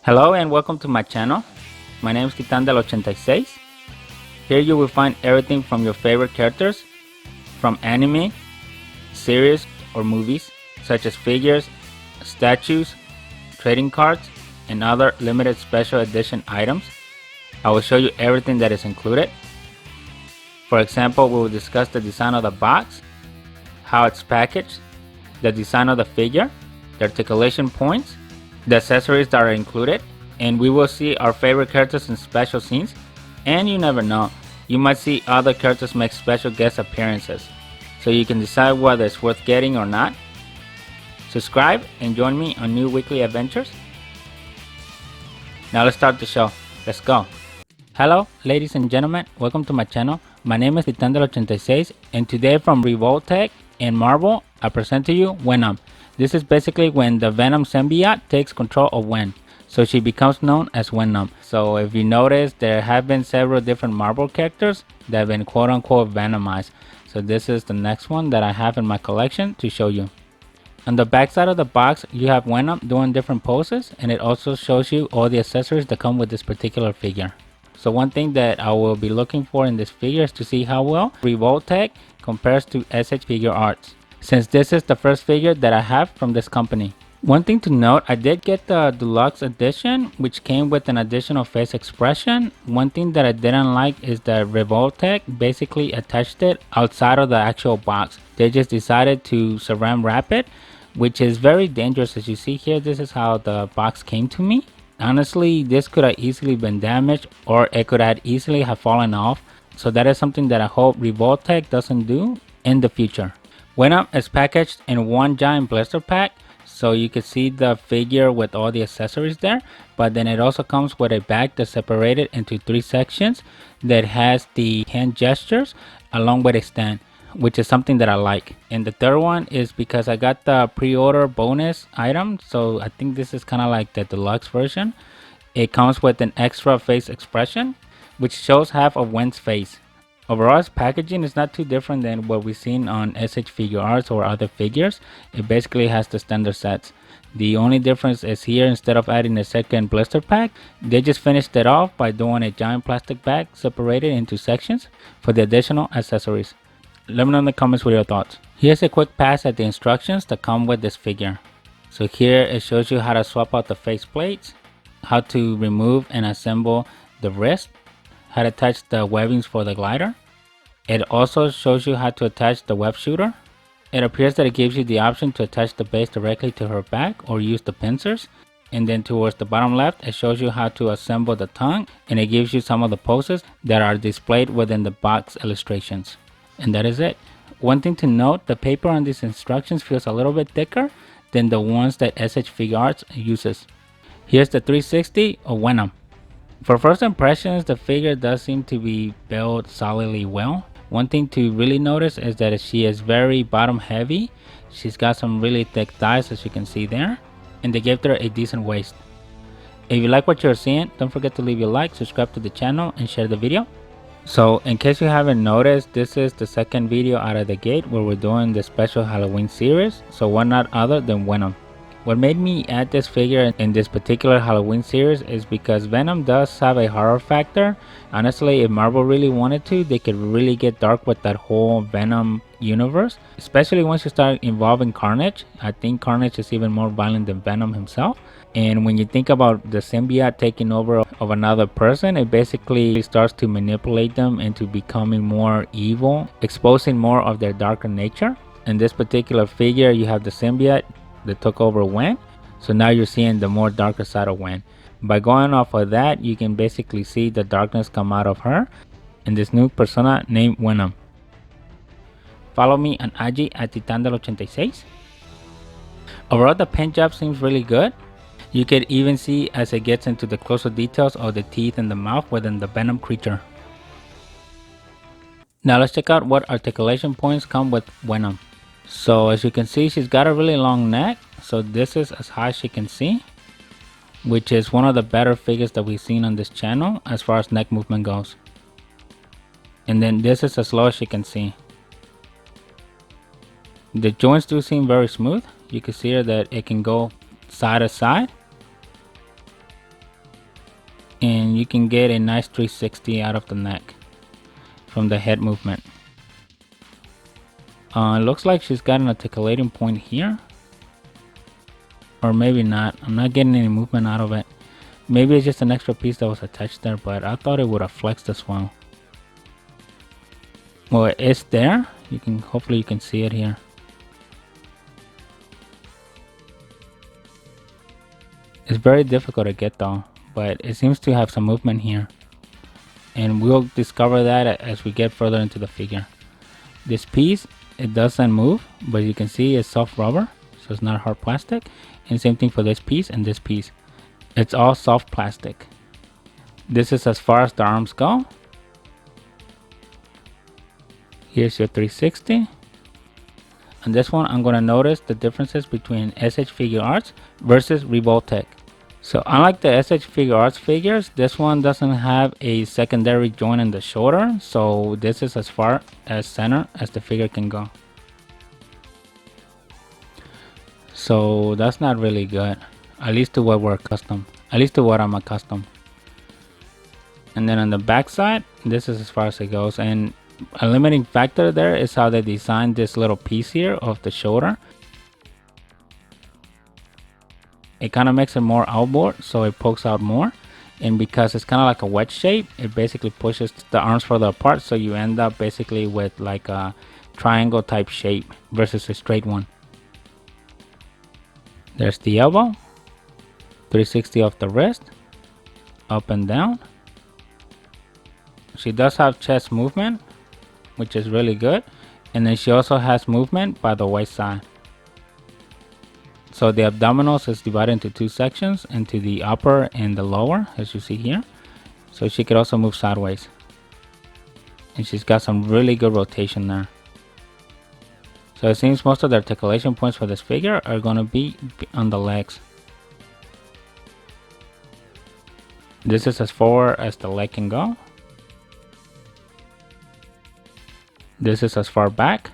Hello and welcome to my channel. My name is Titan del 86. Here you will find everything from your favorite characters from anime, series or movies such as figures, statues, trading cards, and other limited special edition items. I will show you everything that is included. For example, we will discuss the design of the box, how it's packaged, the design of the figure, the articulation points, the accessories that are included, and we will see our favorite characters in special scenes. And you never know, you might see other characters make special guest appearances, so you can decide whether it's worth getting or not. Subscribe and join me on new weekly adventures. Now let's start the show. Let's go. Hello ladies and gentlemen, welcome to my channel. My name is Titan del 86 and today from Revoltech and Marvel I present to you Gwenom. This is basically when the Venom symbiote takes control of Gwen, so she becomes known as Gwenom. So if you notice, there have been several different Marvel characters that have been quote unquote venomized. So this is the next one that I have in my collection to show you. On the back side of the box, you have Gwenom doing different poses, and it also shows you all the accessories that come with this particular figure. So one thing that I will be looking for in this figure is to see how well Revoltech compares to S.H.figuarts, since this is the first figure that I have from this company. One thing to note, I did get the deluxe edition, which came with an additional face expression. One thing that I didn't like is that Revoltech basically attached it outside of the actual box. They just decided to saran wrap it, which is very dangerous. As you see here, this is how the box came to me. Honestly, this could have easily been damaged, or it could have easily have fallen off. So that is something that I hope Revoltech doesn't do in the future. Gwenom is packaged in one giant blister pack, so you can see the figure with all the accessories there, but then it also comes with a bag that's separated into 3 sections that has the hand gestures along with a stand, which is something that I like. And the third one is because I got the pre-order bonus item, so I think this is kind of like the deluxe version. It comes with an extra face expression, which shows half of Gwen's face. Overall, its packaging is not too different than what we've seen on S.H.figuarts or other figures. It basically has the standard sets. The only difference is here, instead of adding a second blister pack, they just finished it off by doing a giant plastic bag separated into sections for the additional accessories. Let me know in the comments what your thoughts. Here's a quick pass at the instructions that come with this figure. So here it shows you how to swap out the face plates, how to remove and assemble the wrist, how to attach the webbings for the glider. It also shows you how to attach the web shooter. It appears that it gives you the option to attach the base directly to her back or use the pincers. And then towards the bottom left, it shows you how to assemble the tongue, and it gives you some of the poses that are displayed within the box illustrations. And that is it. One thing to note, the paper on these instructions feels a little bit thicker than the ones that S.H.figuarts uses. Here's the 360 of Gwenom. For first impressions, the figure does seem to be built solidly well. One thing to really notice is that she is very bottom heavy. She's got some really thick thighs, as you can see there, and they gave her a decent waist. If you like what you're seeing, don't forget to leave a like, subscribe to the channel, and share the video. So in case you haven't noticed, this is the second video out of the gate where we're doing the special Halloween series, so why not other than Gwenom. What made me add this figure in this particular Halloween series is because Venom does have a horror factor. Honestly, if Marvel really wanted to, they could really get dark with that whole Venom universe, especially once you start involving Carnage. I think Carnage is even more violent than Venom himself. And when you think about the symbiote taking over of another person, it basically starts to manipulate them into becoming more evil, exposing more of their darker nature. In this particular figure, you have the symbiote that took over Gwen, so now you're seeing the more darker side of Gwen. By going off of that, you can basically see the darkness come out of her in this new persona named Gwenom. Follow me on IG at Titan del 86. Overall, the paint job seems really good. You can even see as it gets into the closer details of the teeth and the mouth within the Venom creature. Now let's check out what articulation points come with Gwenom. So as you can see, she's got a really long neck, so this is as high as she can see, which is one of the better figures that we've seen on this channel as far as neck movement goes. And then this is as low as you can see. The joints do seem very smooth. You can see here that it can go side to side. and you can get a nice 360 out of the neck from the head movement. It looks like she's got an articulating point here, or maybe not. I'm not getting any movement out of it. Maybe it's just an extra piece that was attached there, but I thought it would have flexed as well. Well, it's there. Hopefully you can see it here. It's very difficult to get though, but it seems to have some movement here, and we'll discover that as we get further into the figure. This piece, it doesn't move, but you can see it's soft rubber, so it's not hard plastic. And same thing for this piece and this piece. It's all soft plastic. This is as far as the arms go. Here's your 360. On this one, I'm going to notice the differences between S.H.figuarts versus Revoltech. So unlike the S.H.figuarts figures, this one doesn't have a secondary joint in the shoulder. So this is as far as center as the figure can go. So that's not really good, at least to what we're accustomed, at least to what I'm accustomed. And then on the back side, this is as far as it goes. And a limiting factor there is how they designed this little piece here of the shoulder. It kind of makes it more outboard, so it pokes out more. And because it's kind of like a wedge shape, it basically pushes the arms further apart, so you end up basically with like a triangle type shape versus a straight one. There's the elbow, 360 off the wrist, up and down. She does have chest movement, which is really good. And then she also has movement by the waist side. So the abdominals is divided into two sections, into the upper and the lower, as you see here. So she could also move sideways. And she's got some really good rotation there. So it seems most of the articulation points for this figure are going to be on the legs. This is as far as the leg can go. This is as far back.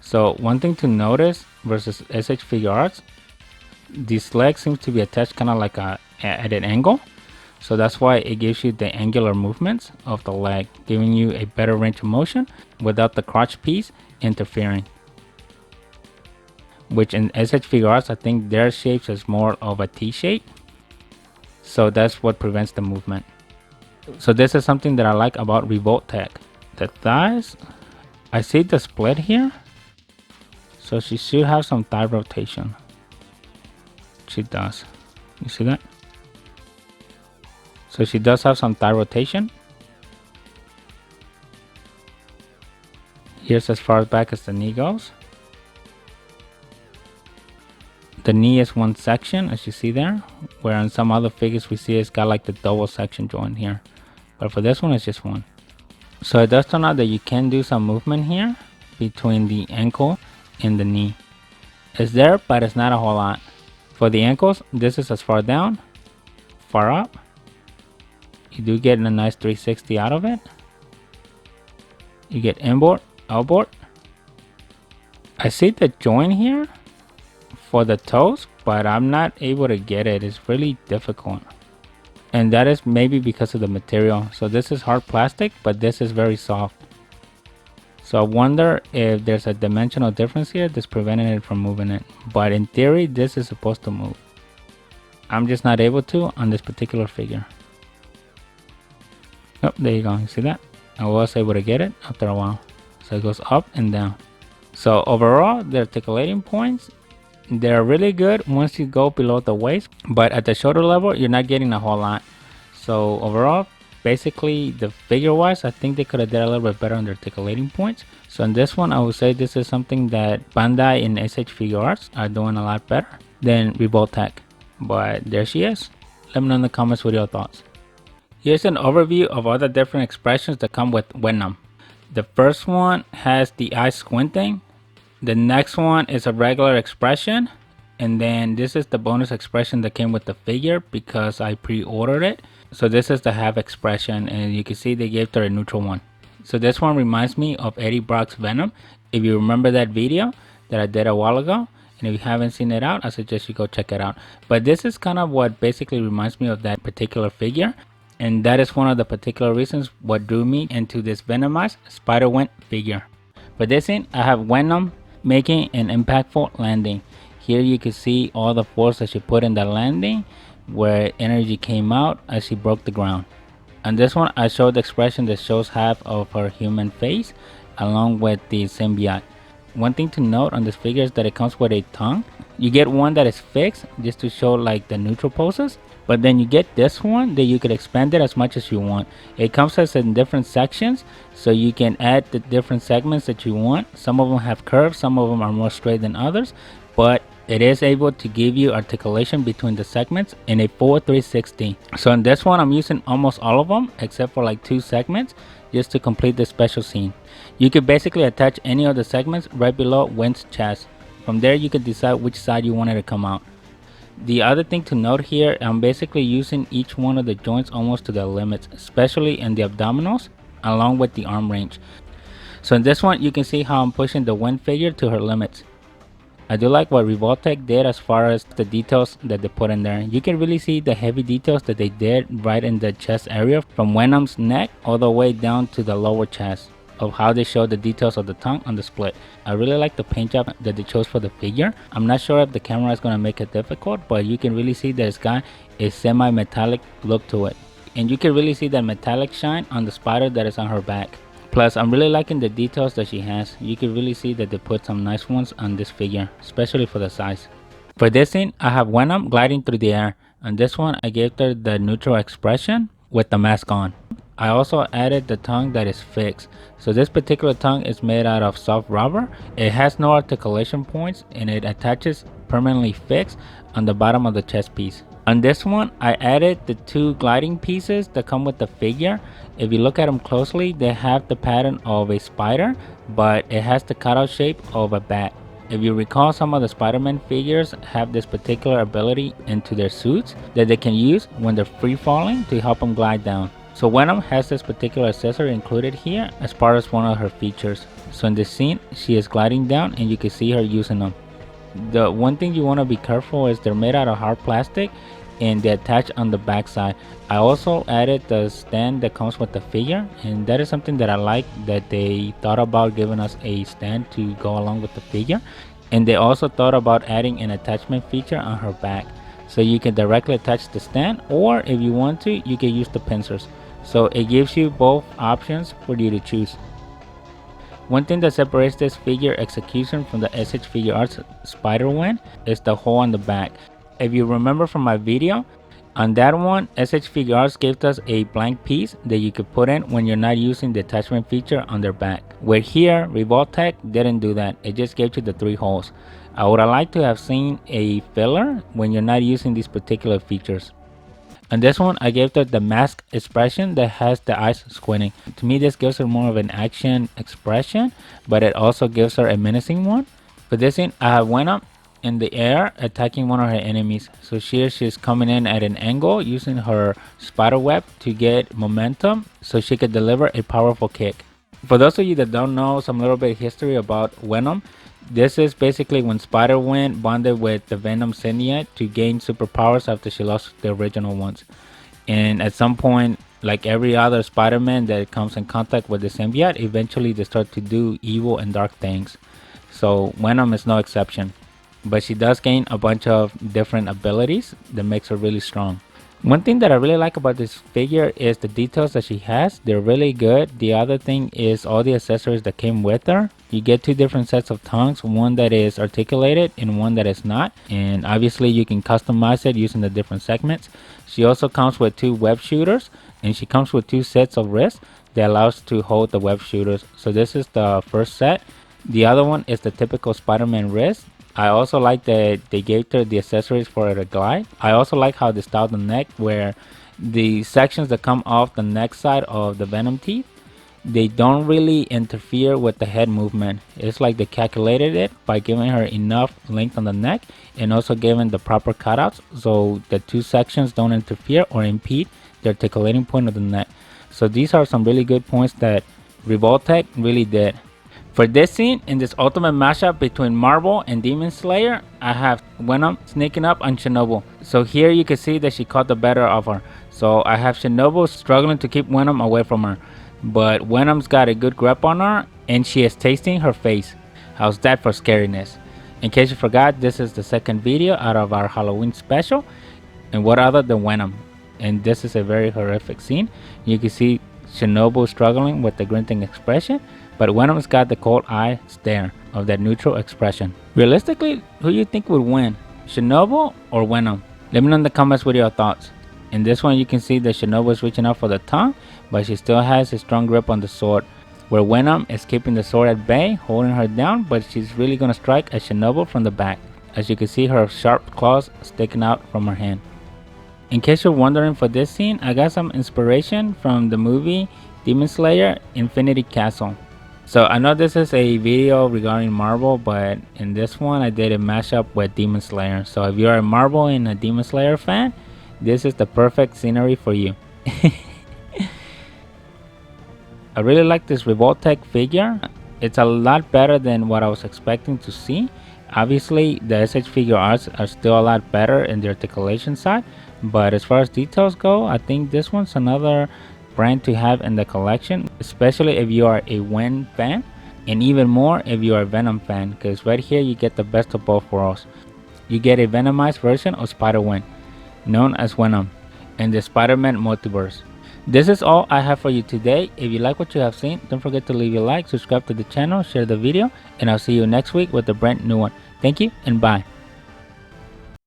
So one thing to notice versus S.H.figuarts, this leg seems to be attached kind of like at an angle. So that's why it gives you the angular movements of the leg, giving you a better range of motion without the crotch piece interfering. Which in S.H.figuarts, I think their shapes is more of a T shape. So that's what prevents the movement. So this is something that I like about Revoltech. The thighs, I see the split here. So she should have some thigh rotation. She does. You see that? So she does have some thigh rotation. Here's as far back as the knee goes. The knee is one section, as you see there, where on some other figures we see it's got like the double section joint here. But for this one, it's just one. So it does turn out that you can do some movement here between the ankle and the knee. It's there, but it's not a whole lot. For the ankles, this is as far down, far up. You do get a nice 360 out of it. You get inboard, outboard. I see the joint here for the toes, but I'm not able to get it. It's really difficult. And that is maybe because of the material. So this is hard plastic, but this is very soft. So I wonder if there's a dimensional difference here that's preventing it from moving it. But in theory, this is supposed to move. I'm just not able to on this particular figure. Oh, there you go. You see that? I was able to get it after a while. So it goes up and down. So overall, the articulating points, they're really good once you go below the waist, but at the shoulder level, you're not getting a whole lot. So overall, basically the figure wise, I think they could have done a little bit better on the articulating points. So in this one, I would say this is something that Bandai and S.H.figuarts are doing a lot better than Revoltech. But there she is. Let me know in the comments with your thoughts. Here's an overview of all the different expressions that come with Gwenom. The first one has the eye squinting. The next one is a regular expression, and then this is the bonus expression that came with the figure because I pre-ordered it. So this is the half expression, and you can see they gave her a neutral one. So this one reminds me of Eddie Brock's Venom. If you remember that video that I did a while ago, And if you haven't seen it out, I suggest you go check it out. But this is kind of what basically reminds me of that particular figure. And that is one of the particular reasons what drew me into this Venomized Spider-Gwen figure. For this scene, I have Gwenom making an impactful landing. Here you can see all the force that she put in the landing, where energy came out as she broke the ground. On this one, I showed the expression that shows half of her human face along with the symbiote. One thing to note on this figure is that it comes with a tongue. You get one that is fixed just to show like the neutral poses, but then you get this one that you could expand it as much as you want. It comes as in different sections, so you can add the different segments that you want. Some of them have curves, some of them are more straight than others, but it is able to give you articulation between the segments in a full 360. So in this one, I'm using almost all of them except for like 2 segments just to complete this special scene. You can basically attach any of the segments right below Gwen's chest. From there, you can decide which side you want it to come out. The other thing to note here, I'm basically using each one of the joints almost to their limits, especially in the abdominals along with the arm range. So in this one, you can see how I'm pushing the Gwen figure to her limits. I do like what Revoltech did as far as the details that they put in there. You can really see the heavy details that they did right in the chest area, from Gwenom's neck all the way down to the lower chest, of how they show the details of the tongue on the split. I really like the paint job that they chose for the figure. I'm not sure if the camera is going to make it difficult, but you can really see that it's got a semi-metallic look to it. And you can really see that metallic shine on the spider that is on her back. Plus, I'm really liking the details that she has. You can really see that they put some nice ones on this figure, especially for the size. For this scene, I have Gwenom gliding through the air. On this one, I gave her the neutral expression with the mask on. I also added the tongue that is fixed. So this particular tongue is made out of soft rubber. It has no articulation points and it attaches permanently fixed on the bottom of the chest piece. On this one, I added the 2 gliding pieces that come with the figure. If you look at them closely, they have the pattern of a spider, but it has the cutout shape of a bat. If you recall, some of the Spider-Man figures have this particular ability into their suits that they can use when they're free falling to help them glide down. So Gwenom has this particular accessory included here as part of one of her features. So in this scene, she is gliding down and you can see her using them. The one thing you want to be careful is they're made out of hard plastic and they attach on the back side. I also added the stand that comes with the figure, and that is something that I like, that they thought about giving us a stand to go along with the figure. And they also thought about adding an attachment feature on her back, so you can directly attach the stand, or if you want to, you can use the pincers. So it gives you both options for you to choose. One thing that separates this figure execution from the S.H.figuarts Spider-Gwen is the hole on the back. If you remember from my video, on that one, S.H.figuarts gave us a blank piece that you could put in when you're not using the attachment feature on their back. Where here, Revoltech didn't do that. It just gave you the 3 holes. I would have liked to have seen a filler when you're not using these particular features. On this one, I gave her the mask expression that has the eyes squinting. To me, this gives her more of an action expression, but it also gives her a menacing one. For this scene, I have Gwenom in the air attacking one of her enemies. So she's coming in at an angle using her spider web to get momentum so she could deliver a powerful kick. For those of you that don't know some little bit of history about Gwenom, this is basically when Spider-Gwen bonded with the Venom symbiote to gain superpowers after she lost the original ones. And at some point, like every other Spider-Man that comes in contact with the symbiote, eventually they start to do evil and dark things. So Gwenom is no exception. But she does gain a bunch of different abilities that makes her really strong. One thing that I really like about this figure is the details that she has. They're really good. The other thing is all the accessories that came with her. You get 2 different sets of tongues, one that is articulated and one that is not. And obviously you can customize it using the different segments. She also comes with 2 web shooters, and she comes with 2 sets of wrists that allows to hold the web shooters. So this is the first set. The other one is the typical Spider-Man wrist. I also like that they gave her the accessories for her to glide. I also like how they styled the neck, where the sections that come off the neck side of the Venom teeth, they don't really interfere with the head movement. It's like they calculated it by giving her enough length on the neck and also giving the proper cutouts so the 2 sections don't interfere or impede the articulating point of the neck. So these are some really good points that Revoltech really did. For this scene, in this ultimate mashup between Marvel and Demon Slayer, I have Gwenom sneaking up on Shinobu. So here you can see that she caught the better of her. So I have Shinobu struggling to keep Gwenom away from her. But Gwenom's got a good grip on her and she is tasting her face. How's that for scariness? In case you forgot, this is the second video out of our Halloween special. And what other than Gwenom? And this is a very horrific scene. You can see Shinobu struggling with the grunting expression. But Gwenom's got the cold eye stare of that neutral expression. Realistically, who do you think would win? Shinobu or Gwenom? Let me know in the comments with your thoughts. In this one you can see that Shinobu is reaching out for the tongue, but she still has a strong grip on the sword. Where Gwenom is keeping the sword at bay, holding her down, but she's really gonna strike at Shinobu from the back. As you can see her sharp claws sticking out from her hand. In case you're wondering for this scene, I got some inspiration from the movie Demon Slayer Infinity Castle. So I know this is a video regarding Marvel, but in this one I did a mashup with Demon Slayer. So if you're a Marvel and a Demon Slayer fan, this is the perfect scenery for you. I really like this Revoltech figure. It's a lot better than what I was expecting to see. Obviously the S.H.figuarts are still a lot better in the articulation side, but as far as details go, I think this one's another brand to have in the collection, especially if you are a Gwen fan, and even more if you are a Venom fan, because right here you get the best of both worlds. You get a Venomized version of Spider-Gwen, known as Gwenom, in the Spider-Man multiverse. This is all I have for you today. If you like what you have seen, don't forget to leave a like, subscribe to the channel, share the video, and I'll see you next week with a brand new one. Thank you and bye.